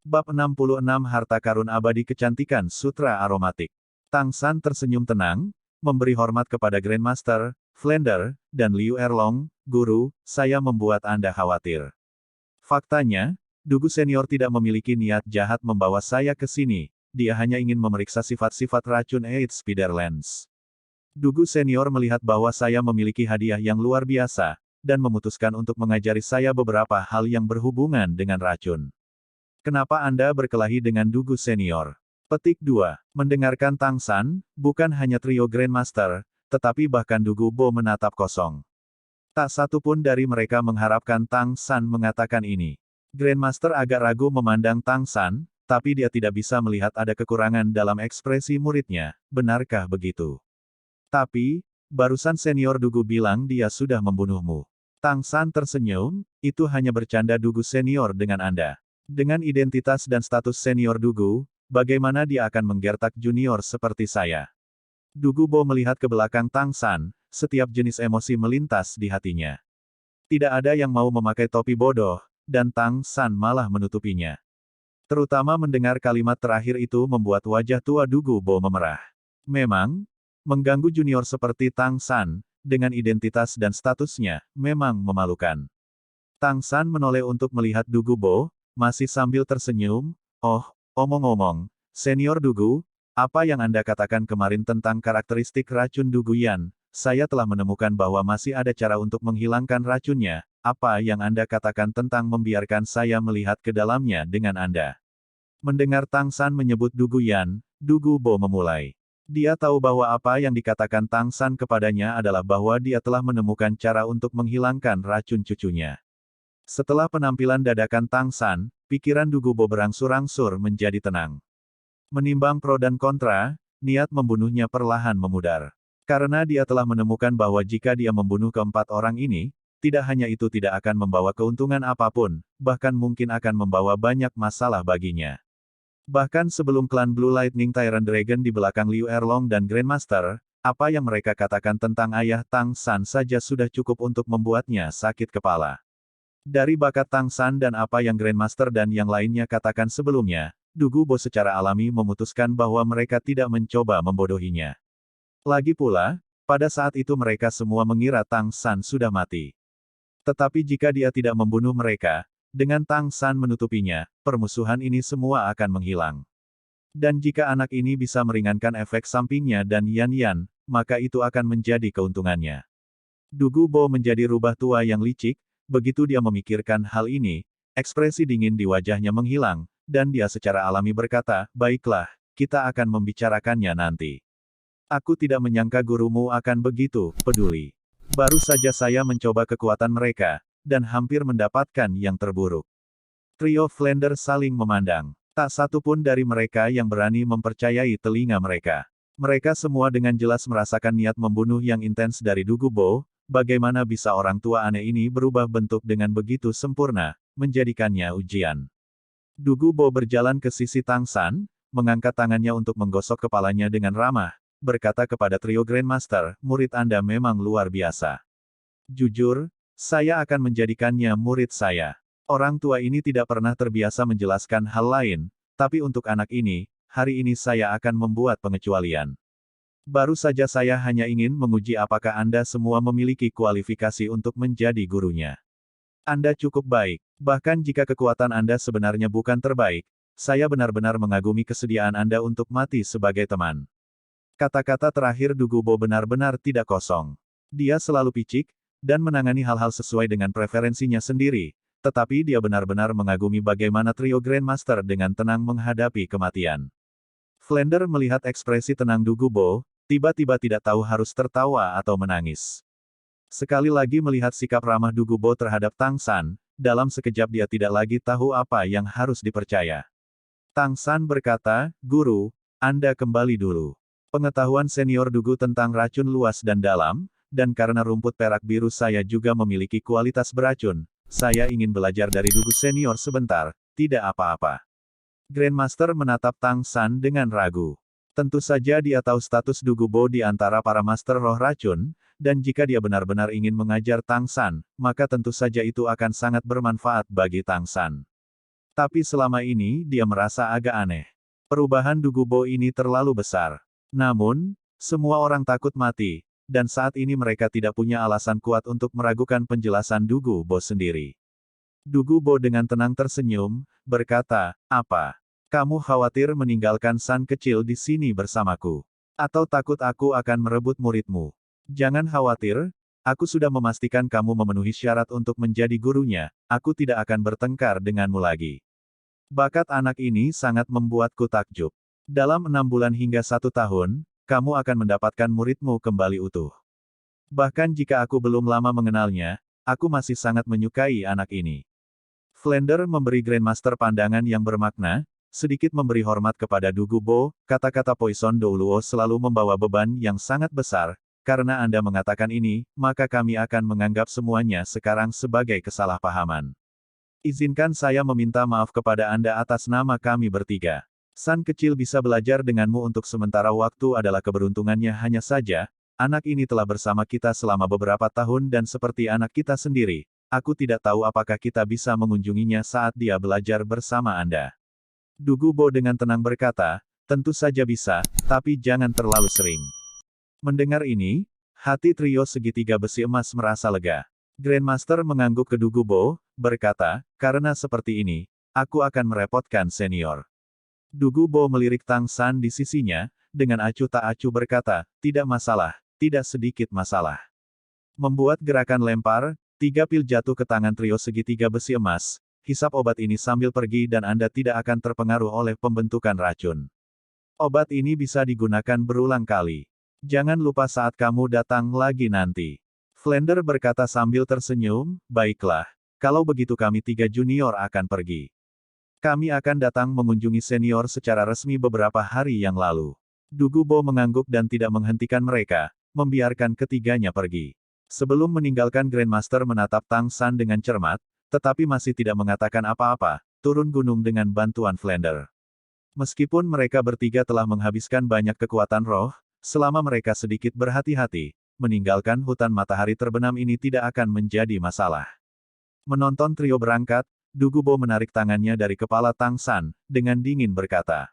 Bab 66 Harta Karun Abadi Kecantikan Sutra Aromatik. Tang San tersenyum tenang, memberi hormat kepada Grandmaster, Flander, dan Liu Erlong, Guru, saya membuat Anda khawatir. Faktanya, Dugu Senior tidak memiliki niat jahat membawa saya ke sini, dia hanya ingin memeriksa sifat-sifat racun Eight Spiderlands. Dugu Senior melihat bahwa saya memiliki hadiah yang luar biasa, dan memutuskan untuk mengajari saya beberapa hal yang berhubungan dengan racun. Kenapa Anda berkelahi dengan Dugu Senior? Petik 2. Mendengarkan Tang San, bukan hanya trio Grandmaster, tetapi bahkan Dugu Bo menatap kosong. Tak satu pun dari mereka mengharapkan Tang San mengatakan ini. Grandmaster agak ragu memandang Tang San, tapi dia tidak bisa melihat ada kekurangan dalam ekspresi muridnya, benarkah begitu? Tapi, barusan senior Dugu bilang dia sudah membunuhmu. Tang San tersenyum, itu hanya bercanda Dugu Senior dengan Anda. Dengan identitas dan status senior Dugu, bagaimana dia akan menggertak junior seperti saya? Dugu Bo melihat ke belakang Tang San, setiap jenis emosi melintas di hatinya. Tidak ada yang mau memakai topi bodoh, dan Tang San malah menutupinya. Terutama mendengar kalimat terakhir itu membuat wajah tua Dugu Bo memerah. Memang, mengganggu junior seperti Tang San, dengan identitas dan statusnya, memang memalukan. Tang San menoleh untuk melihat Dugu Bo, masih sambil tersenyum, oh, omong-omong, senior Dugu, apa yang Anda katakan kemarin tentang karakteristik racun Dugu Yan, saya telah menemukan bahwa masih ada cara untuk menghilangkan racunnya, apa yang Anda katakan tentang membiarkan saya melihat ke dalamnya dengan Anda. Mendengar Tang San menyebut Dugu Yan, Dugu Bo memulai. Dia tahu bahwa apa yang dikatakan Tang San kepadanya adalah bahwa dia telah menemukan cara untuk menghilangkan racun cucunya. Setelah penampilan dadakan Tang San, pikiran Dugu Bo berangsur-angsur menjadi tenang. Menimbang pro dan kontra, niat membunuhnya perlahan memudar. Karena dia telah menemukan bahwa jika dia membunuh keempat orang ini, tidak hanya itu tidak akan membawa keuntungan apapun, bahkan mungkin akan membawa banyak masalah baginya. Bahkan sebelum klan Blue Lightning Tyrant Dragon di belakang Liu Erlong dan Grandmaster, apa yang mereka katakan tentang ayah Tang San saja sudah cukup untuk membuatnya sakit kepala. Dari bakat Tang San dan apa yang Grandmaster dan yang lainnya katakan sebelumnya, Dugu Bo secara alami memutuskan bahwa mereka tidak mencoba membodohinya. Lagi pula, pada saat itu mereka semua mengira Tang San sudah mati. Tetapi jika dia tidak membunuh mereka, dengan Tang San menutupinya, permusuhan ini semua akan menghilang. Dan jika anak ini bisa meringankan efek sampingnya dan Yan, maka itu akan menjadi keuntungannya. Dugu Bo menjadi rubah tua yang licik. Begitu dia memikirkan hal ini, ekspresi dingin di wajahnya menghilang, dan dia secara alami berkata, baiklah, kita akan membicarakannya nanti. Aku tidak menyangka gurumu akan begitu peduli. Baru saja saya mencoba kekuatan mereka, dan hampir mendapatkan yang terburuk. Trio Flander saling memandang. Tak satu pun dari mereka yang berani mempercayai telinga mereka. Mereka semua dengan jelas merasakan niat membunuh yang intens dari Dugu Bo. Bagaimana bisa orang tua aneh ini berubah bentuk dengan begitu sempurna, menjadikannya ujian. Dugu Bo berjalan ke sisi Tang San, mengangkat tangannya untuk menggosok kepalanya dengan ramah, berkata kepada trio Grandmaster, murid Anda memang luar biasa. Jujur, saya akan menjadikannya murid saya. Orang tua ini tidak pernah terbiasa menjelaskan hal lain, tapi untuk anak ini, hari ini saya akan membuat pengecualian. Baru saja saya hanya ingin menguji apakah Anda semua memiliki kualifikasi untuk menjadi gurunya. Anda cukup baik, bahkan jika kekuatan Anda sebenarnya bukan terbaik, saya benar-benar mengagumi kesediaan Anda untuk mati sebagai teman. Kata-kata terakhir Dugu Bo benar-benar tidak kosong. Dia selalu picik, dan menangani hal-hal sesuai dengan preferensinya sendiri, tetapi dia benar-benar mengagumi bagaimana trio Grandmaster dengan tenang menghadapi kematian. Flander melihat ekspresi tenang Dugu Bo, tiba-tiba tidak tahu harus tertawa atau menangis. Sekali lagi melihat sikap ramah Dugu Bo terhadap Tang San, dalam sekejap dia tidak lagi tahu apa yang harus dipercaya. Tang San berkata, Guru, Anda kembali dulu. Pengetahuan senior Dugu tentang racun luas dan dalam, dan karena rumput perak biru saya juga memiliki kualitas beracun, saya ingin belajar dari Dugu senior sebentar, tidak apa-apa. Grandmaster menatap Tang San dengan ragu. Tentu saja dia tahu status Dugu Bo di antara para master roh racun, dan jika dia benar-benar ingin mengajar Tang San, maka tentu saja itu akan sangat bermanfaat bagi Tang San. Tapi selama ini dia merasa agak aneh. Perubahan Dugubo ini terlalu besar. Namun, semua orang takut mati, dan saat ini mereka tidak punya alasan kuat untuk meragukan penjelasan Dugubo sendiri. Dugubo dengan tenang tersenyum, berkata, "Apa? Kamu khawatir meninggalkan San kecil di sini bersamaku? Atau takut aku akan merebut muridmu? Jangan khawatir, aku sudah memastikan kamu memenuhi syarat untuk menjadi gurunya, aku tidak akan bertengkar denganmu lagi." Bakat anak ini sangat membuatku takjub. Dalam 6 bulan hingga 1 tahun, kamu akan mendapatkan muridmu kembali utuh. Bahkan jika aku belum lama mengenalnya, aku masih sangat menyukai anak ini. Flender memberi Grandmaster pandangan yang bermakna, sedikit memberi hormat kepada Dugubo, kata-kata Poison Douluo selalu membawa beban yang sangat besar, karena Anda mengatakan ini, maka kami akan menganggap semuanya sekarang sebagai kesalahpahaman. Izinkan saya meminta maaf kepada Anda atas nama kami bertiga. San kecil bisa belajar denganmu untuk sementara waktu adalah keberuntungannya hanya saja, anak ini telah bersama kita selama beberapa tahun dan seperti anak kita sendiri, aku tidak tahu apakah kita bisa mengunjunginya saat dia belajar bersama Anda. Dugubo dengan tenang berkata, tentu saja bisa, tapi jangan terlalu sering. Mendengar ini, hati trio segitiga besi emas merasa lega. Grandmaster mengangguk ke Dugubo, berkata, karena seperti ini, aku akan merepotkan senior. Dugubo melirik Tang San di sisinya, dengan acuh tak acuh berkata, tidak masalah, tidak sedikit masalah. Membuat gerakan lempar, 3 pil jatuh ke tangan trio segitiga besi emas, hisap obat ini sambil pergi dan Anda tidak akan terpengaruh oleh pembentukan racun. Obat ini bisa digunakan berulang kali. Jangan lupa saat kamu datang lagi nanti. Flender berkata sambil tersenyum, baiklah. Kalau begitu kami 3 junior akan pergi. Kami akan datang mengunjungi senior secara resmi beberapa hari yang lalu. Dugubo mengangguk dan tidak menghentikan mereka, membiarkan ketiganya pergi. Sebelum meninggalkan Grandmaster menatap Tang San dengan cermat, tetapi masih tidak mengatakan apa-apa, turun gunung dengan bantuan Flender. Meskipun mereka bertiga telah menghabiskan banyak kekuatan roh, selama mereka sedikit berhati-hati, meninggalkan hutan matahari terbenam ini tidak akan menjadi masalah. Menonton trio berangkat, Dugubo menarik tangannya dari kepala Tang San, dengan dingin berkata,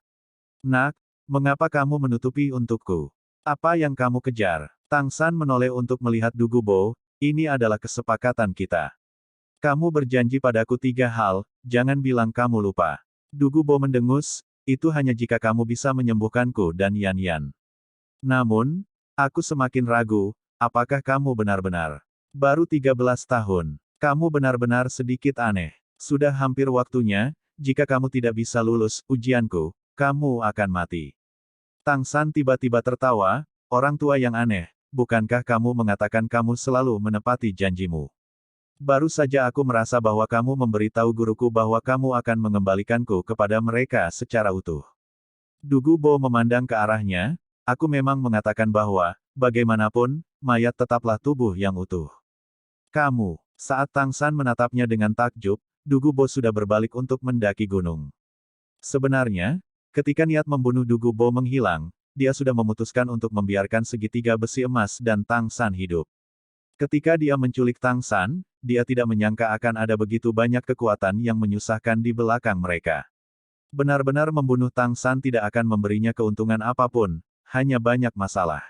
"Nak, mengapa kamu menutupi untukku? Apa yang kamu kejar?" Tang San menoleh untuk melihat Dugubo, ini adalah kesepakatan kita. Kamu berjanji padaku 3 hal, jangan bilang kamu lupa. Dugubo mendengus, itu hanya jika kamu bisa menyembuhkanku dan Yan Yan. Namun, aku semakin ragu, apakah kamu benar-benar baru 13 tahun? Kamu benar-benar sedikit aneh. Sudah hampir waktunya, jika kamu tidak bisa lulus ujianku, kamu akan mati. Tang San tiba-tiba tertawa, orang tua yang aneh, bukankah kamu mengatakan kamu selalu menepati janjimu? Baru saja aku merasa bahwa kamu memberitahu guruku bahwa kamu akan mengembalikanku kepada mereka secara utuh. Dugubo memandang ke arahnya, aku memang mengatakan bahwa, bagaimanapun, mayat tetaplah tubuh yang utuh. Kamu, saat Tang San menatapnya dengan takjub, Dugubo sudah berbalik untuk mendaki gunung. Sebenarnya, ketika niat membunuh Dugubo menghilang, dia sudah memutuskan untuk membiarkan segitiga besi emas dan Tang San hidup. Ketika dia menculik Tang San, dia tidak menyangka akan ada begitu banyak kekuatan yang menyusahkan di belakang mereka. Benar-benar membunuh Tang San tidak akan memberinya keuntungan apapun, hanya banyak masalah.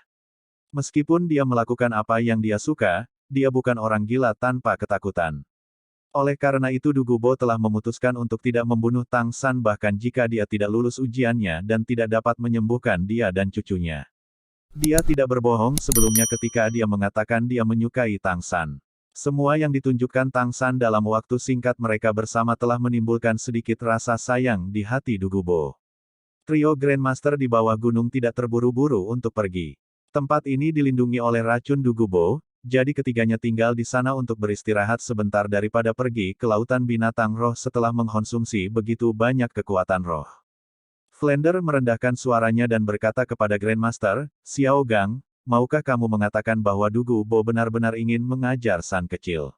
Meskipun dia melakukan apa yang dia suka, dia bukan orang gila tanpa ketakutan. Oleh karena itu Dugubo telah memutuskan untuk tidak membunuh Tang San bahkan jika dia tidak lulus ujiannya dan tidak dapat menyembuhkan dia dan cucunya. Dia tidak berbohong sebelumnya ketika dia mengatakan dia menyukai Tang San. Semua yang ditunjukkan Tang San dalam waktu singkat mereka bersama telah menimbulkan sedikit rasa sayang di hati Dugubo. Trio Grandmaster di bawah gunung tidak terburu-buru untuk pergi. Tempat ini dilindungi oleh racun Dugubo, jadi ketiganya tinggal di sana untuk beristirahat sebentar daripada pergi ke lautan binatang roh setelah mengkonsumsi begitu banyak kekuatan roh. Flender merendahkan suaranya dan berkata kepada Grandmaster, Xiao Gang, maukah kamu mengatakan bahwa Dugubo benar-benar ingin mengajar San kecil?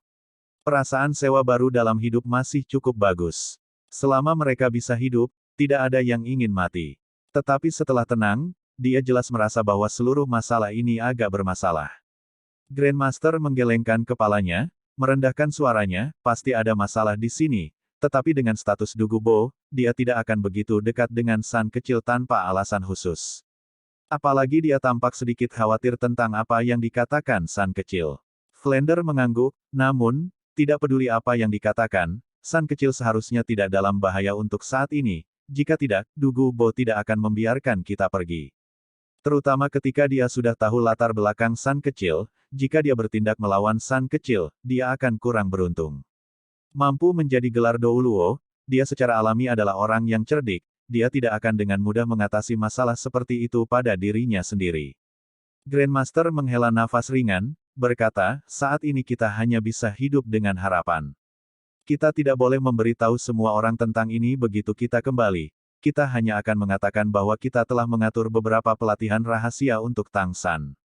Perasaan sewa baru dalam hidup masih cukup bagus. Selama mereka bisa hidup, tidak ada yang ingin mati. Tetapi setelah tenang, dia jelas merasa bahwa seluruh masalah ini agak bermasalah. Grandmaster menggelengkan kepalanya, merendahkan suaranya, pasti ada masalah di sini, Tetapi dengan status Dugubo, dia tidak akan begitu dekat dengan San kecil tanpa alasan khusus. Apalagi dia tampak sedikit khawatir tentang apa yang dikatakan San kecil. Flander mengangguk, namun, tidak peduli apa yang dikatakan, San kecil seharusnya tidak dalam bahaya untuk saat ini. Jika tidak, Dugubo tidak akan membiarkan kita pergi. Terutama ketika dia sudah tahu latar belakang San kecil, jika dia bertindak melawan San kecil, dia akan kurang beruntung. Mampu menjadi gelar Douluo, dia secara alami adalah orang yang cerdik, dia tidak akan dengan mudah mengatasi masalah seperti itu pada dirinya sendiri. Grandmaster menghela nafas ringan, berkata, saat ini kita hanya bisa hidup dengan harapan. Kita tidak boleh memberitahu semua orang tentang ini begitu kita kembali. Kita hanya akan mengatakan bahwa kita telah mengatur beberapa pelatihan rahasia untuk Tang San.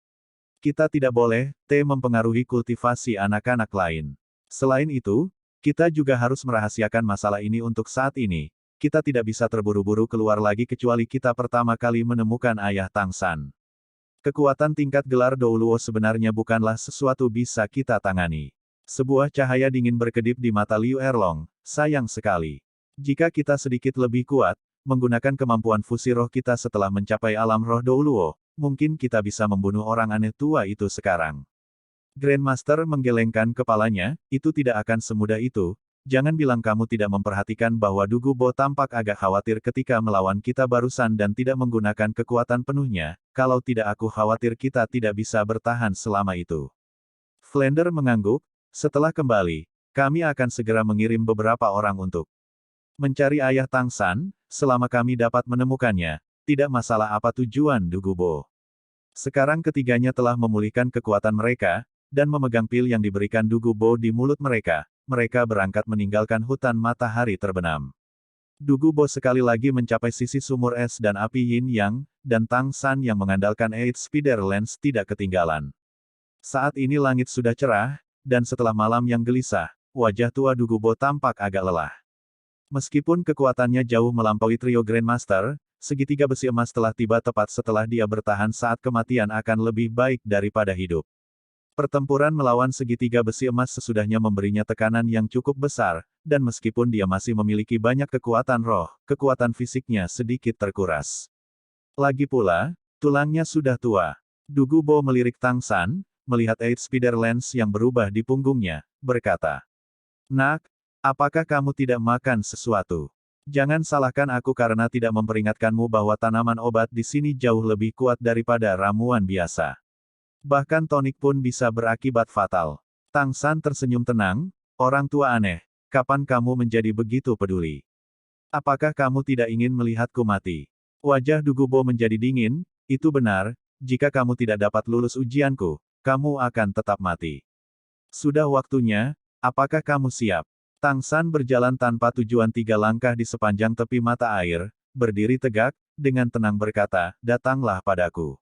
Kita tidak boleh, mempengaruhi kultivasi anak-anak lain. Selain itu, kita juga harus merahasiakan masalah ini untuk saat ini. Kita tidak bisa terburu-buru keluar lagi kecuali kita pertama kali menemukan ayah Tang San. Kekuatan tingkat gelar Douluo sebenarnya bukanlah sesuatu bisa kita tangani. Sebuah cahaya dingin berkedip di mata Liu Erlong, sayang sekali. Jika kita sedikit lebih kuat, menggunakan kemampuan fusi roh kita setelah mencapai alam roh Douluo, mungkin kita bisa membunuh orang aneh tua itu sekarang. Grandmaster menggelengkan kepalanya, itu tidak akan semudah itu. Jangan bilang kamu tidak memperhatikan bahwa Dugubo tampak agak khawatir ketika melawan kita barusan dan tidak menggunakan kekuatan penuhnya, kalau tidak aku khawatir kita tidak bisa bertahan selama itu. Flander mengangguk, setelah kembali, kami akan segera mengirim beberapa orang untuk mencari ayah Tang San, selama kami dapat menemukannya, tidak masalah apa tujuan Dugubo. Sekarang ketiganya telah memulihkan kekuatan mereka, dan memegang pil yang diberikan Dugubo di mulut mereka, mereka berangkat meninggalkan hutan matahari terbenam. Dugubo sekali lagi mencapai sisi sumur es dan api Yin Yang, dan Tang San yang mengandalkan Eight Spider Lens tidak ketinggalan. Saat ini langit sudah cerah, dan setelah malam yang gelisah, wajah tua Dugubo tampak agak lelah. Meskipun kekuatannya jauh melampaui trio Grandmaster, segitiga besi emas telah tiba tepat setelah dia bertahan saat kematian akan lebih baik daripada hidup. Pertempuran melawan segitiga besi emas sesudahnya memberinya tekanan yang cukup besar, dan meskipun dia masih memiliki banyak kekuatan roh, kekuatan fisiknya sedikit terkuras. Lagi pula, tulangnya sudah tua. Dugubo melirik Tang San, melihat Eight Spider Lens yang berubah di punggungnya, berkata, "Nak, apakah kamu tidak makan sesuatu? Jangan salahkan aku karena tidak memperingatkanmu bahwa tanaman obat di sini jauh lebih kuat daripada ramuan biasa. Bahkan tonik pun bisa berakibat fatal." Tang San tersenyum tenang, orang tua aneh, kapan kamu menjadi begitu peduli? Apakah kamu tidak ingin melihatku mati? Wajah Dugubo menjadi dingin, itu benar, jika kamu tidak dapat lulus ujianku, kamu akan tetap mati. Sudah waktunya, apakah kamu siap? Tang San berjalan tanpa tujuan 3 langkah di sepanjang tepi mata air, berdiri tegak, dengan tenang berkata, datanglah padaku.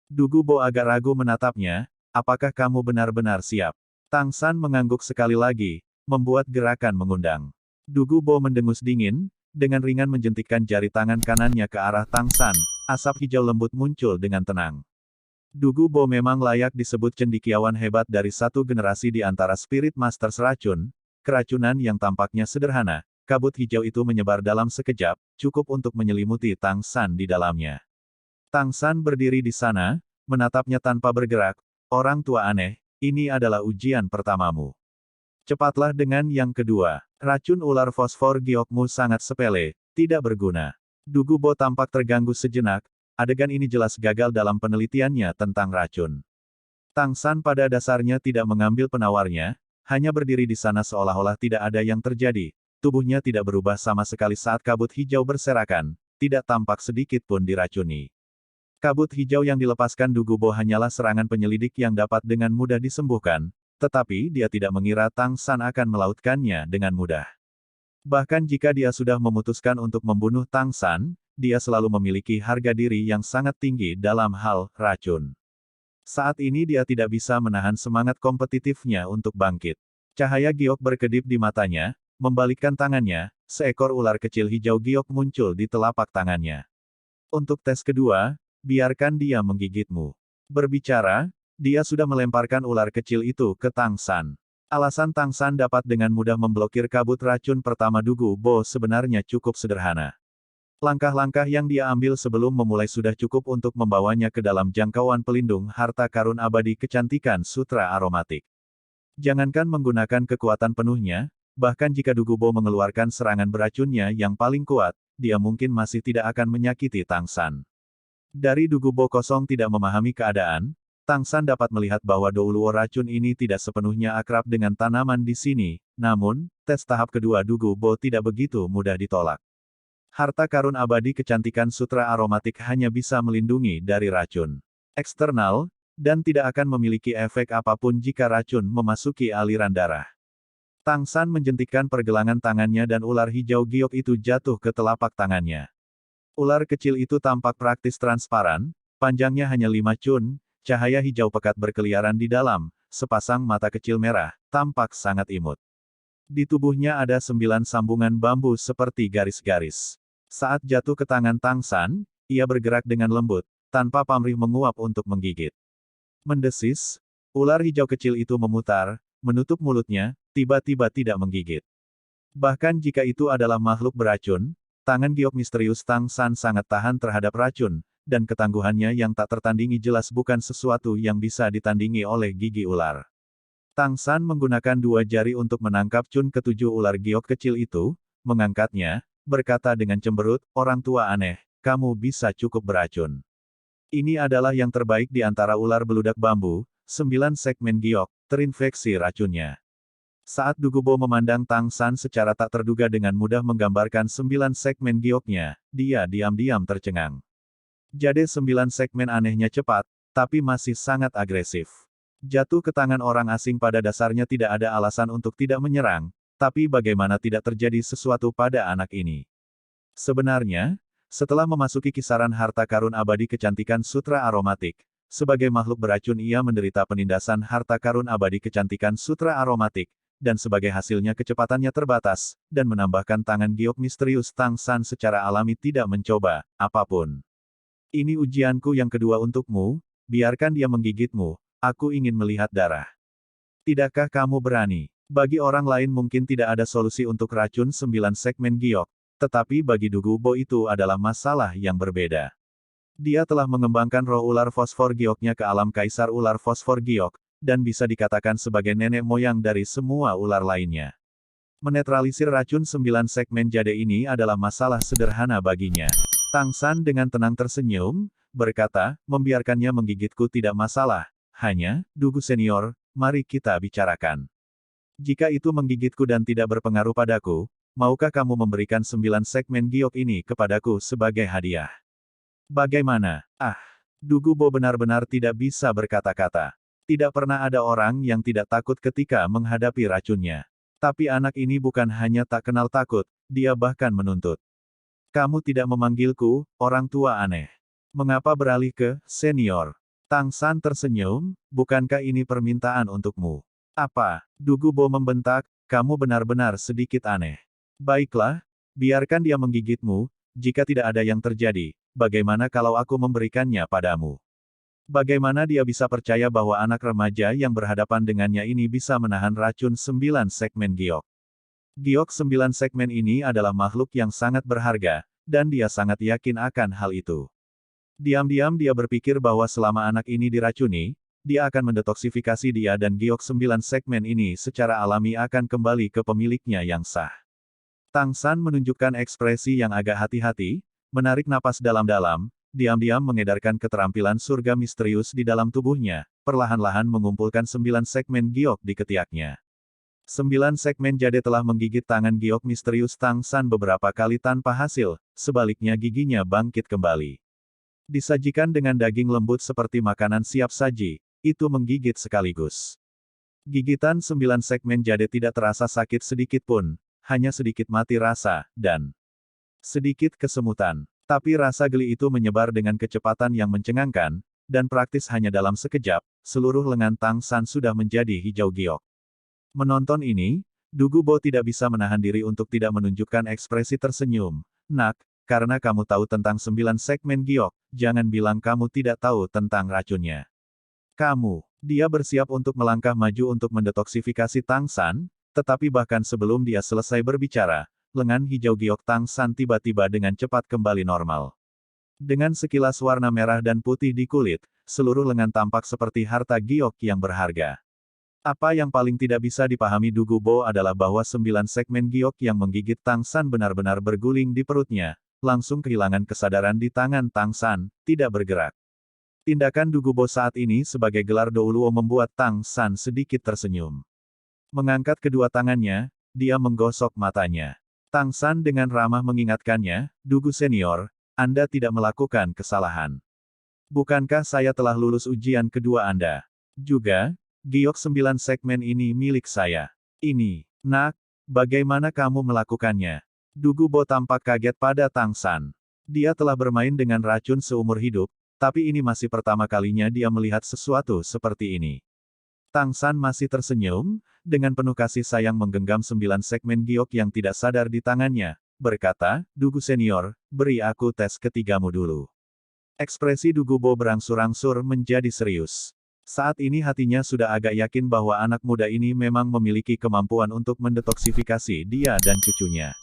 Dugubo agak ragu menatapnya, apakah kamu benar-benar siap? Tang San mengangguk sekali lagi, membuat gerakan mengundang. Dugubo mendengus dingin, dengan ringan menjentikkan jari tangan kanannya ke arah Tang San, asap hijau lembut muncul dengan tenang. Dugubo memang layak disebut cendekiawan hebat dari satu generasi di antara Spirit Masters racun, keracunan yang tampaknya sederhana, kabut hijau itu menyebar dalam sekejap, cukup untuk menyelimuti Tang San di dalamnya. Tang San berdiri di sana, menatapnya tanpa bergerak, orang tua aneh, ini adalah ujian pertamamu. Cepatlah dengan yang kedua. Racun ular fosfor giokmu sangat sepele, tidak berguna. Dugubo tampak terganggu sejenak, adegan ini jelas gagal dalam penelitiannya tentang racun. Tang San pada dasarnya tidak mengambil penawarnya, hanya berdiri di sana seolah-olah tidak ada yang terjadi, tubuhnya tidak berubah sama sekali saat kabut hijau berserakan, tidak tampak sedikit pun diracuni. Kabut hijau yang dilepaskan Dugubo hanyalah serangan penyelidik yang dapat dengan mudah disembuhkan, tetapi dia tidak mengira Tang San akan melautkannya dengan mudah. Bahkan jika dia sudah memutuskan untuk membunuh Tang San, dia selalu memiliki harga diri yang sangat tinggi dalam hal racun. Saat ini dia tidak bisa menahan semangat kompetitifnya untuk bangkit. Cahaya giok berkedip di matanya, membalikkan tangannya, seekor ular kecil hijau giok muncul di telapak tangannya. Untuk tes kedua, biarkan dia menggigitmu. Berbicara, dia sudah melemparkan ular kecil itu ke Tang San. Alasan Tang San dapat dengan mudah memblokir kabut racun pertama Dugu Bo sebenarnya cukup sederhana. Langkah-langkah yang dia ambil sebelum memulai sudah cukup untuk membawanya ke dalam jangkauan pelindung harta karun abadi kecantikan sutra aromatik. Jangankan menggunakan kekuatan penuhnya, bahkan jika Dugu Bo mengeluarkan serangan beracunnya yang paling kuat, dia mungkin masih tidak akan menyakiti Tang San. Dari Dugu Bo kosong tidak memahami keadaan, Tang San dapat melihat bahwa Douluo racun ini tidak sepenuhnya akrab dengan tanaman di sini, namun, tes tahap kedua Dugu Bo tidak begitu mudah ditolak. Harta karun abadi kecantikan sutra aromatik hanya bisa melindungi dari racun eksternal, dan tidak akan memiliki efek apapun jika racun memasuki aliran darah. Tang San menjentikkan pergelangan tangannya dan ular hijau giok itu jatuh ke telapak tangannya. Ular kecil itu tampak praktis transparan, panjangnya hanya 5 cun, cahaya hijau pekat berkeliaran di dalam, sepasang mata kecil merah, tampak sangat imut. Di tubuhnya ada 9 sambungan bambu seperti garis-garis. Saat jatuh ke tangan Tang San, ia bergerak dengan lembut, tanpa pamrih menguap untuk menggigit. Mendesis, ular hijau kecil itu memutar, menutup mulutnya, tiba-tiba tidak menggigit. Bahkan jika itu adalah makhluk beracun, tangan giok misterius Tang San sangat tahan terhadap racun, dan ketangguhannya yang tak tertandingi jelas bukan sesuatu yang bisa ditandingi oleh gigi ular. Tang San menggunakan 2 jari untuk menangkap cun ketujuh ular giok kecil itu, mengangkatnya, berkata dengan cemberut, "Orang tua aneh, kamu bisa cukup beracun. Ini adalah yang terbaik di antara ular beludak bambu, 9 segmen giok, terinfeksi racunnya." Saat Dugu Bo memandang Tang San secara tak terduga dengan mudah menggambarkan 9 segmen gioknya, dia diam-diam tercengang. Jade 9 segmen anehnya cepat, tapi masih sangat agresif. Jatuh ke tangan orang asing pada dasarnya tidak ada alasan untuk tidak menyerang, tapi bagaimana tidak terjadi sesuatu pada anak ini? Sebenarnya, setelah memasuki kisaran harta karun abadi kecantikan sutra aromatik, sebagai makhluk beracun ia menderita penindasan harta karun abadi kecantikan sutra aromatik, dan sebagai hasilnya kecepatannya terbatas, dan menambahkan tangan giok misterius Tang San secara alami tidak mencoba apapun. Ini ujianku yang kedua untukmu, biarkan dia menggigitmu, aku ingin melihat darah. Tidakkah kamu berani? Bagi orang lain mungkin tidak ada solusi untuk racun 9 segmen giok, tetapi bagi Dugu Bo itu adalah masalah yang berbeda. Dia telah mengembangkan roh ular fosfor gioknya ke alam kaisar ular fosfor giok, dan bisa dikatakan sebagai nenek moyang dari semua ular lainnya. Menetralisir racun 9 segmen jade ini adalah masalah sederhana baginya. Tang San dengan tenang tersenyum, berkata, membiarkannya menggigitku tidak masalah, hanya, Dugu senior, mari kita bicarakan. Jika itu menggigitku dan tidak berpengaruh padaku, maukah kamu memberikan 9 segmen giok ini kepadaku sebagai hadiah? Bagaimana? Ah, Dugu Bo benar-benar tidak bisa berkata-kata. Tidak pernah ada orang yang tidak takut ketika menghadapi racunnya. Tapi anak ini bukan hanya tak kenal takut, dia bahkan menuntut. Kamu tidak memanggilku, orang tua aneh. Mengapa beralih ke senior? Tang San tersenyum, bukankah ini permintaan untukmu? Apa? Dugu Bo membentak, kamu benar-benar sedikit aneh. Baiklah, biarkan dia menggigitmu, jika tidak ada yang terjadi, bagaimana kalau aku memberikannya padamu? Bagaimana dia bisa percaya bahwa anak remaja yang berhadapan dengannya ini bisa menahan racun 9 segmen giok? Giok 9 segmen ini adalah makhluk yang sangat berharga, dan dia sangat yakin akan hal itu. Diam-diam dia berpikir bahwa selama anak ini diracuni, dia akan mendetoksifikasi dia dan giok 9 segmen ini secara alami akan kembali ke pemiliknya yang sah. Tang San menunjukkan ekspresi yang agak hati-hati, menarik napas dalam-dalam, diam-diam mengedarkan keterampilan surga misterius di dalam tubuhnya, perlahan-lahan mengumpulkan 9 segmen giok di ketiaknya. 9 segmen jade telah menggigit tangan giok misterius Tang San beberapa kali tanpa hasil, sebaliknya giginya bangkit kembali. Disajikan dengan daging lembut seperti makanan siap saji, itu menggigit sekaligus. Gigitan 9 segmen jade tidak terasa sakit sedikit pun, hanya sedikit mati rasa, dan sedikit kesemutan. Tapi rasa geli itu menyebar dengan kecepatan yang mencengangkan, dan praktis hanya dalam sekejap, seluruh lengan Tang San sudah menjadi hijau giok. Menonton ini, Dugu Bo tidak bisa menahan diri untuk tidak menunjukkan ekspresi tersenyum. Nak, karena kamu tahu tentang 9 segmen giok, jangan bilang kamu tidak tahu tentang racunnya. Kamu, Dia bersiap untuk melangkah maju untuk mendetoksifikasi Tang San, tetapi bahkan sebelum dia selesai berbicara, lengan hijau giok Tang San tiba-tiba dengan cepat kembali normal. Dengan sekilas warna merah dan putih di kulit, seluruh lengan tampak seperti harta giok yang berharga. Apa yang paling tidak bisa dipahami Du Gubo adalah bahwa 9 segmen giok yang menggigit Tang San benar-benar berguling di perutnya, langsung kehilangan kesadaran di tangan Tang San, tidak bergerak. Tindakan Du Gubo saat ini sebagai gelar Douluo membuat Tang San sedikit tersenyum. Mengangkat kedua tangannya, dia menggosok matanya. Tang San dengan ramah mengingatkannya, Dugu Senior, Anda tidak melakukan kesalahan. Bukankah saya telah lulus ujian kedua Anda? Juga, giok 9 segmen ini milik saya. Ini, nak, bagaimana kamu melakukannya? Du Gubo tampak kaget pada Tang San. Dia telah bermain dengan racun seumur hidup, tapi ini masih pertama kalinya dia melihat sesuatu seperti ini. Tang San masih tersenyum, dengan penuh kasih sayang menggenggam 9 segmen giok yang tidak sadar di tangannya, berkata, Dugu Senior, beri aku tes ketigamu dulu. Ekspresi Du Gubo berangsur-angsur menjadi serius. Saat ini hatinya sudah agak yakin bahwa anak muda ini memang memiliki kemampuan untuk mendetoksifikasi dia dan cucunya.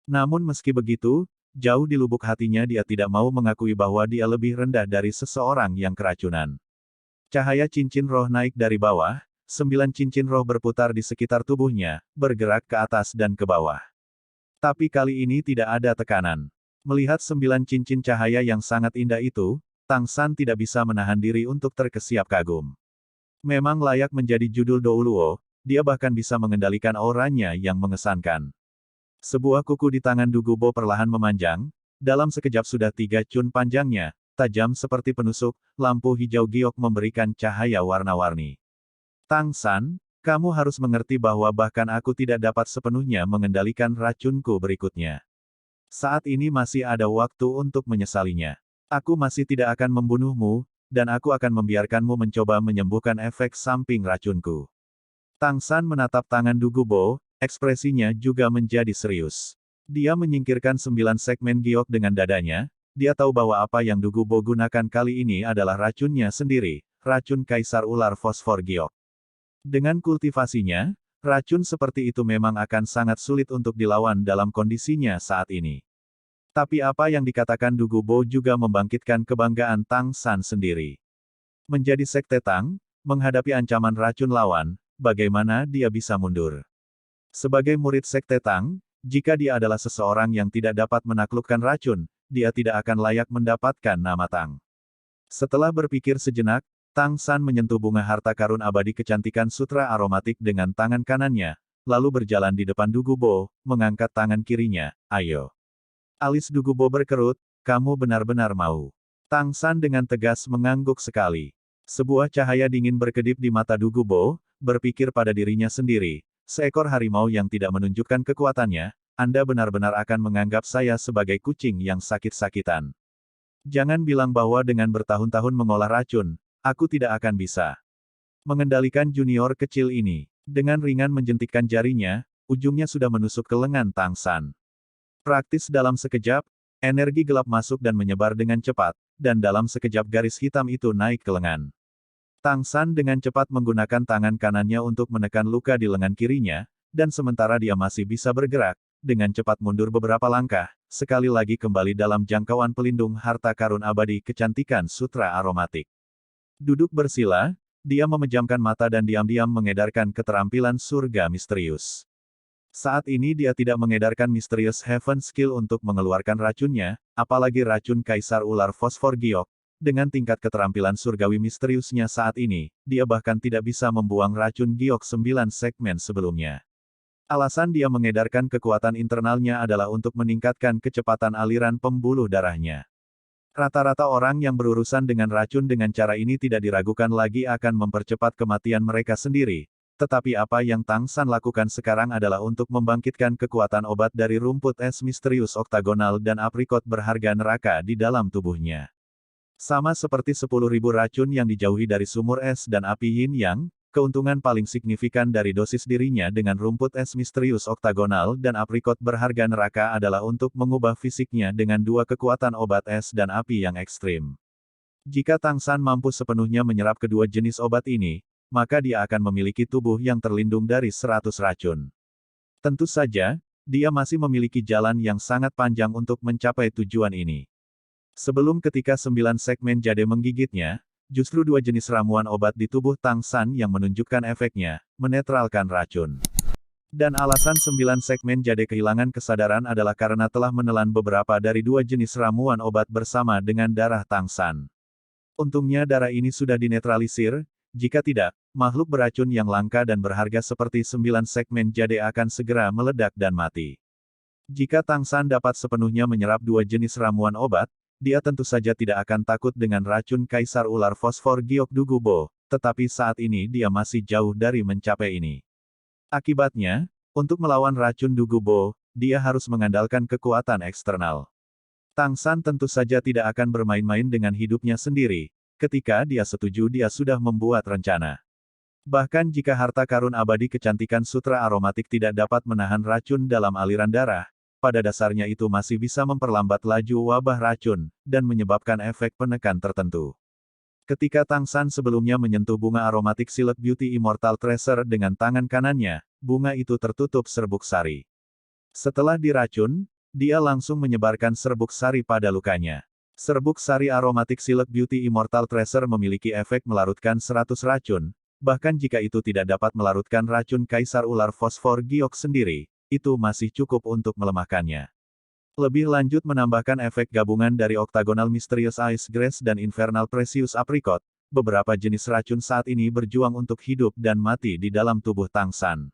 Namun meski begitu, jauh di lubuk hatinya dia tidak mau mengakui bahwa dia lebih rendah dari seseorang yang keracunan. Cahaya cincin roh naik dari bawah, 9 cincin roh berputar di sekitar tubuhnya, bergerak ke atas dan ke bawah. Tapi kali ini tidak ada tekanan. Melihat 9 cincin cahaya yang sangat indah itu, Tang San tidak bisa menahan diri untuk terkesiap kagum. Memang layak menjadi judul Douluo, dia bahkan bisa mengendalikan auranya yang mengesankan. Sebuah kuku di tangan Du Gubo perlahan memanjang, dalam sekejap sudah 3 cun panjangnya, tajam seperti penusuk, lampu hijau giok memberikan cahaya warna-warni. Tang San, kamu harus mengerti bahwa bahkan aku tidak dapat sepenuhnya mengendalikan racunku berikutnya. Saat ini masih ada waktu untuk menyesalinya. Aku masih tidak akan membunuhmu, dan aku akan membiarkanmu mencoba menyembuhkan efek samping racunku. Tang San menatap tangan Du Gubo, ekspresinya juga menjadi serius. Dia menyingkirkan 9 segmen giok dengan dadanya, dia tahu bahwa apa yang Du Gubo gunakan kali ini adalah racunnya sendiri, racun Kaisar Ular Fosfor Giok. Dengan kultivasinya, racun seperti itu memang akan sangat sulit untuk dilawan dalam kondisinya saat ini. Tapi apa yang dikatakan Du Gubo juga membangkitkan kebanggaan Tang San sendiri. Menjadi sekte Tang, menghadapi ancaman racun lawan, bagaimana dia bisa mundur? Sebagai murid sekte Tang, jika dia adalah seseorang yang tidak dapat menaklukkan racun, dia tidak akan layak mendapatkan nama Tang. Setelah berpikir sejenak, Tang San menyentuh bunga harta karun abadi kecantikan sutra aromatik dengan tangan kanannya, lalu berjalan di depan Du Gubo, mengangkat tangan kirinya, ayo. Alis Du Gubo berkerut, kamu benar-benar mau. Tang San dengan tegas mengangguk sekali. Sebuah cahaya dingin berkedip di mata Du Gubo, berpikir pada dirinya sendiri, seekor harimau yang tidak menunjukkan kekuatannya, Anda benar-benar akan menganggap saya sebagai kucing yang sakit-sakitan. Jangan bilang bahwa dengan bertahun-tahun mengolah racun, aku tidak akan bisa mengendalikan junior kecil ini. Dengan ringan menjentikkan jarinya, ujungnya sudah menusuk ke lengan Tang San. Praktis dalam sekejap, energi gelap masuk dan menyebar dengan cepat, dan dalam sekejap garis hitam itu naik ke lengan. Tang San dengan cepat menggunakan tangan kanannya untuk menekan luka di lengan kirinya, dan sementara dia masih bisa bergerak, dengan cepat mundur beberapa langkah, sekali lagi kembali dalam jangkauan pelindung harta karun abadi kecantikan sutra aromatik. Duduk bersila, dia memejamkan mata dan diam-diam mengedarkan keterampilan surga misterius. Saat ini dia tidak mengedarkan Mysterious Heaven Skill untuk mengeluarkan racunnya, apalagi racun Kaisar Ular Fosfor Giok. Dengan tingkat keterampilan surgawi misteriusnya saat ini, dia bahkan tidak bisa membuang racun giok 9 segmen sebelumnya. Alasan dia mengedarkan kekuatan internalnya adalah untuk meningkatkan kecepatan aliran pembuluh darahnya. Rata-rata orang yang berurusan dengan racun dengan cara ini tidak diragukan lagi akan mempercepat kematian mereka sendiri. Tetapi apa yang Tang San lakukan sekarang adalah untuk membangkitkan kekuatan obat dari rumput es misterius oktagonal dan aprikot berharga neraka di dalam tubuhnya. Sama seperti 10.000 racun yang dijauhi dari sumur es dan api yin yang, keuntungan paling signifikan dari dosis dirinya dengan rumput es misterius oktagonal dan aprikot berharga neraka adalah untuk mengubah fisiknya dengan dua kekuatan obat es dan api yang ekstrim. Jika Tang San mampu sepenuhnya menyerap kedua jenis obat ini, maka dia akan memiliki tubuh yang terlindung dari 100 racun. Tentu saja, dia masih memiliki jalan yang sangat panjang untuk mencapai tujuan ini. Sebelum ketika 9 segmen jade menggigitnya, justru dua jenis ramuan obat di tubuh Tang San yang menunjukkan efeknya, menetralkan racun. Dan alasan 9 segmen jade kehilangan kesadaran adalah karena telah menelan beberapa dari dua jenis ramuan obat bersama dengan darah Tang San. Untungnya darah ini sudah dinetralisir, jika tidak, makhluk beracun yang langka dan berharga seperti 9 segmen jade akan segera meledak dan mati. Jika Tang San dapat sepenuhnya menyerap dua jenis ramuan obat, dia tentu saja tidak akan takut dengan racun kaisar ular fosfor Giok Dugubo, tetapi saat ini dia masih jauh dari mencapai ini. Akibatnya, untuk melawan racun Dugubo, dia harus mengandalkan kekuatan eksternal. Tang San tentu saja tidak akan bermain-main dengan hidupnya sendiri, ketika dia setuju dia sudah membuat rencana. Bahkan jika harta karun abadi kecantikan sutra aromatik tidak dapat menahan racun dalam aliran darah, pada dasarnya itu masih bisa memperlambat laju wabah racun, dan menyebabkan efek penekan tertentu. Ketika Tang San sebelumnya menyentuh bunga aromatik Silk Beauty Immortal Treasure dengan tangan kanannya, bunga itu tertutup serbuk sari. Setelah diracun, dia langsung menyebarkan serbuk sari pada lukanya. Serbuk sari aromatik Silk Beauty Immortal Treasure memiliki efek melarutkan 100 racun, bahkan jika itu tidak dapat melarutkan racun kaisar ular fosfor Giok sendiri, itu masih cukup untuk melemahkannya. Lebih lanjut menambahkan efek gabungan dari Octagonal Mysterious Ice Grass dan Infernal Precious Apricot, beberapa jenis racun saat ini berjuang untuk hidup dan mati di dalam tubuh Tang San.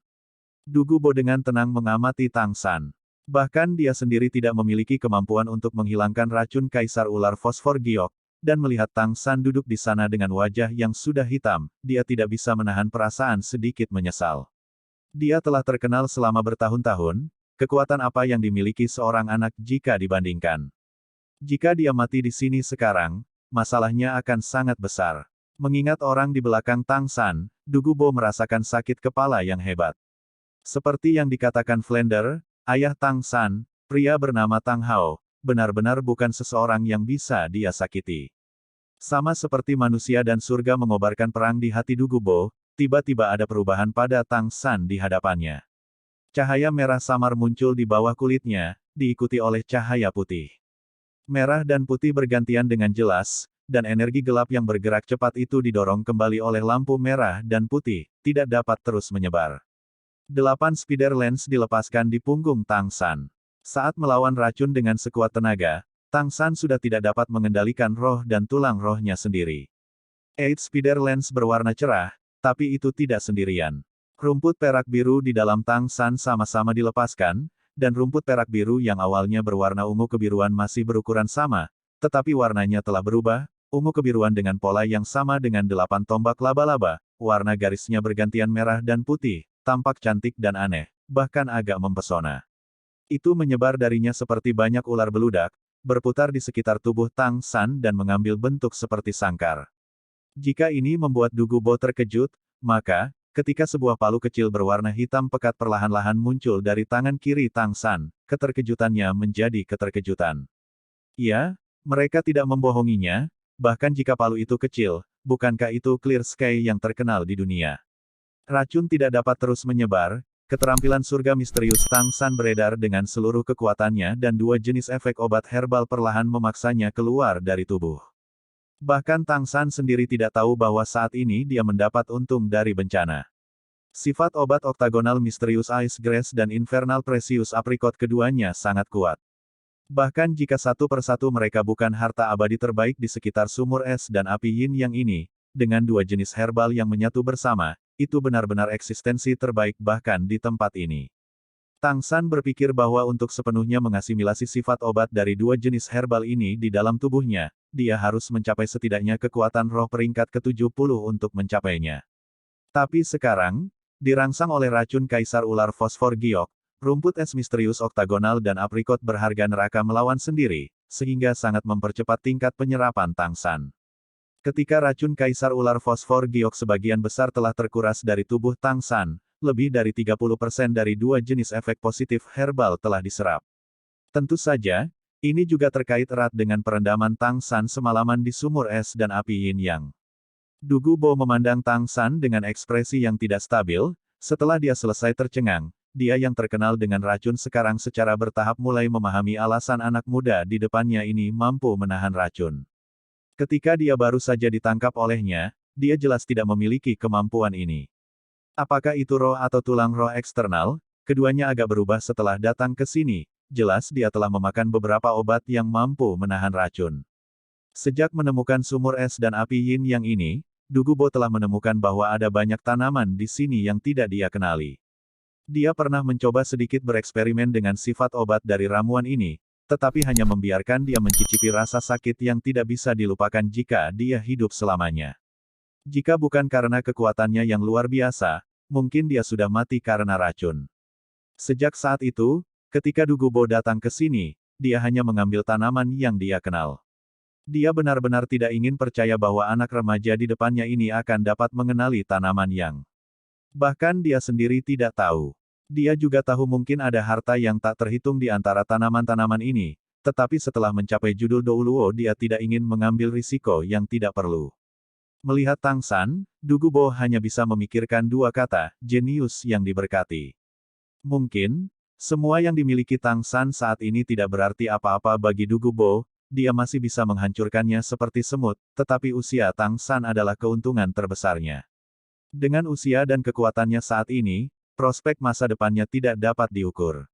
Dugubo dengan tenang mengamati Tang San. Bahkan dia sendiri tidak memiliki kemampuan untuk menghilangkan racun kaisar ular fosfor Giok, dan melihat Tang San duduk di sana dengan wajah yang sudah hitam, dia tidak bisa menahan perasaan sedikit menyesal. Dia telah terkenal selama bertahun-tahun, kekuatan apa yang dimiliki seorang anak jika dibandingkan. Jika dia mati di sini sekarang, masalahnya akan sangat besar. Mengingat orang di belakang Tang San, Dugubo merasakan sakit kepala yang hebat. Seperti yang dikatakan Flender, ayah Tang San, pria bernama Tang Hao, benar-benar bukan seseorang yang bisa dia sakiti. Sama seperti manusia dan surga mengobarkan perang di hati Dugubo, tiba-tiba ada perubahan pada Tang San di hadapannya. Cahaya merah samar muncul di bawah kulitnya, diikuti oleh cahaya putih. Merah dan putih bergantian dengan jelas, dan energi gelap yang bergerak cepat itu didorong kembali oleh lampu merah dan putih, tidak dapat terus menyebar. 8 spider lens dilepaskan di punggung Tang San. Saat melawan racun dengan sekuat tenaga, Tang San sudah tidak dapat mengendalikan roh dan tulang rohnya sendiri. 8 spider lens berwarna cerah, tapi itu tidak sendirian. Rumput perak biru di dalam Tang San sama-sama dilepaskan, dan rumput perak biru yang awalnya berwarna ungu kebiruan masih berukuran sama, tetapi warnanya telah berubah, ungu kebiruan dengan pola yang sama dengan 8 tombak laba-laba, warna garisnya bergantian merah dan putih, tampak cantik dan aneh, bahkan agak mempesona. Itu menyebar darinya seperti banyak ular beludak, berputar di sekitar tubuh Tang San dan mengambil bentuk seperti sangkar. Jika ini membuat Dugubo terkejut, maka, ketika sebuah palu kecil berwarna hitam pekat perlahan-lahan muncul dari tangan kiri Tang San, keterkejutannya menjadi keterkejutan. Ya, mereka tidak membohonginya, bahkan jika palu itu kecil, bukankah itu Clear Sky yang terkenal di dunia? Racun tidak dapat terus menyebar, keterampilan surga misterius Tang San beredar dengan seluruh kekuatannya dan dua jenis efek obat herbal perlahan memaksanya keluar dari tubuh. Bahkan Tang San sendiri tidak tahu bahwa saat ini dia mendapat untung dari bencana. Sifat obat Octagonal Mysterious Ice Grass dan Infernal Precious Apricot keduanya sangat kuat. Bahkan jika satu persatu mereka bukan harta abadi terbaik di sekitar sumur es dan api yin yang ini, dengan dua jenis herbal yang menyatu bersama, itu benar-benar eksistensi terbaik bahkan di tempat ini. Tang San berpikir bahwa untuk sepenuhnya mengasimilasi sifat obat dari dua jenis herbal ini di dalam tubuhnya, dia harus mencapai setidaknya kekuatan roh peringkat ke-70 untuk mencapainya. Tapi sekarang, dirangsang oleh racun kaisar ular fosfor Giok, rumput es misterius oktagonal dan aprikot berharga neraka melawan sendiri, sehingga sangat mempercepat tingkat penyerapan Tang San. Ketika racun kaisar ular fosfor Giok sebagian besar telah terkuras dari tubuh Tang San, lebih dari 30% dari dua jenis efek positif herbal telah diserap. Tentu saja, Ini juga terkait erat dengan perendaman Tang San semalaman di sumur es dan api Yin Yang. Du Gubo memandang Tang San dengan ekspresi yang tidak stabil. Setelah dia selesai tercengang, dia yang terkenal dengan racun sekarang secara bertahap mulai memahami alasan anak muda di depannya ini mampu menahan racun. Ketika dia baru saja ditangkap olehnya, dia jelas tidak memiliki kemampuan ini. Apakah itu roh atau tulang roh eksternal? Keduanya agak berubah setelah datang ke sini. Jelas dia telah memakan beberapa obat yang mampu menahan racun. Sejak menemukan sumur es dan api Yin Yang ini, Du Gubo telah menemukan bahwa ada banyak tanaman di sini yang tidak dia kenali. Dia pernah mencoba sedikit bereksperimen dengan sifat obat dari ramuan ini, tetapi hanya membiarkan dia mencicipi rasa sakit yang tidak bisa dilupakan jika dia hidup selamanya. Jika bukan karena kekuatannya yang luar biasa, mungkin dia sudah mati karena racun. Sejak saat itu, ketika Du Gubo datang ke sini, dia hanya mengambil tanaman yang dia kenal. Dia benar-benar tidak ingin percaya bahwa anak remaja di depannya ini akan dapat mengenali tanaman yang bahkan dia sendiri tidak tahu. Dia juga tahu mungkin ada harta yang tak terhitung di antara tanaman-tanaman ini, tetapi setelah mencapai judul Douluo dia tidak ingin mengambil risiko yang tidak perlu. Melihat Tang San, Du Gubo hanya bisa memikirkan dua kata, jenius yang diberkati. Mungkin, semua yang dimiliki Tang San saat ini tidak berarti apa-apa bagi Du Gubo, dia masih bisa menghancurkannya seperti semut, tetapi usia Tang San adalah keuntungan terbesarnya. Dengan usia dan kekuatannya saat ini, prospek masa depannya tidak dapat diukur.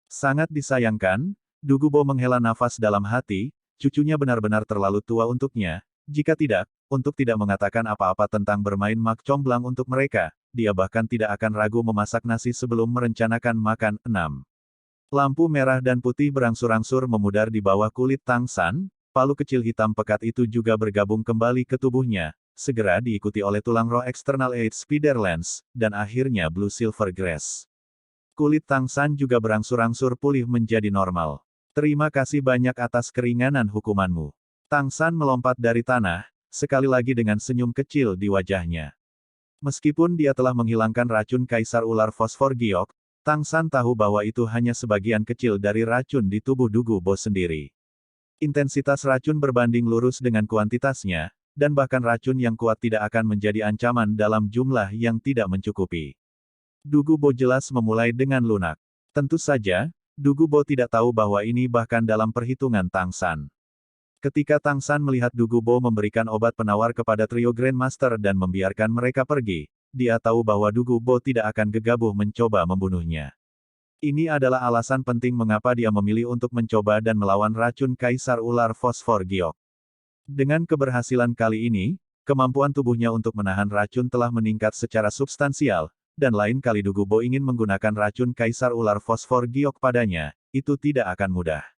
Sangat disayangkan, Du Gubo menghela nafas dalam hati, cucunya benar-benar terlalu tua untuknya, jika tidak, untuk tidak mengatakan apa-apa tentang bermain mak comblang untuk mereka. Dia bahkan tidak akan ragu memasak nasi sebelum merencanakan makan. 6. Lampu merah dan putih berangsur-angsur memudar di bawah kulit Tang San, palu kecil hitam pekat itu juga bergabung kembali ke tubuhnya, segera diikuti oleh tulang roh eksternal Eight Spiderlands, dan akhirnya Blue Silver Grass. Kulit Tang San juga berangsur-angsur pulih menjadi normal. Terima kasih banyak atas keringanan hukumanmu. Tang San melompat dari tanah, sekali lagi dengan senyum kecil di wajahnya. Meskipun dia telah menghilangkan racun Kaisar Ular Fosfor Giok, Tang San tahu bahwa itu hanya sebagian kecil dari racun di tubuh Du Gubo sendiri. Intensitas racun berbanding lurus dengan kuantitasnya, dan bahkan racun yang kuat tidak akan menjadi ancaman dalam jumlah yang tidak mencukupi. Du Gubo jelas memulai dengan lunak. Tentu saja, Du Gubo tidak tahu bahwa ini bahkan dalam perhitungan Tang San. Ketika Tang San melihat Du Gubo memberikan obat penawar kepada trio Grandmaster dan membiarkan mereka pergi, dia tahu bahwa Du Gubo tidak akan gegabah mencoba membunuhnya. Ini adalah alasan penting mengapa dia memilih untuk mencoba dan melawan racun Kaisar Ular Fosfor Giok. Dengan keberhasilan kali ini, kemampuan tubuhnya untuk menahan racun telah meningkat secara substansial, dan lain kali Du Gubo ingin menggunakan racun Kaisar Ular Fosfor Giok padanya, itu tidak akan mudah.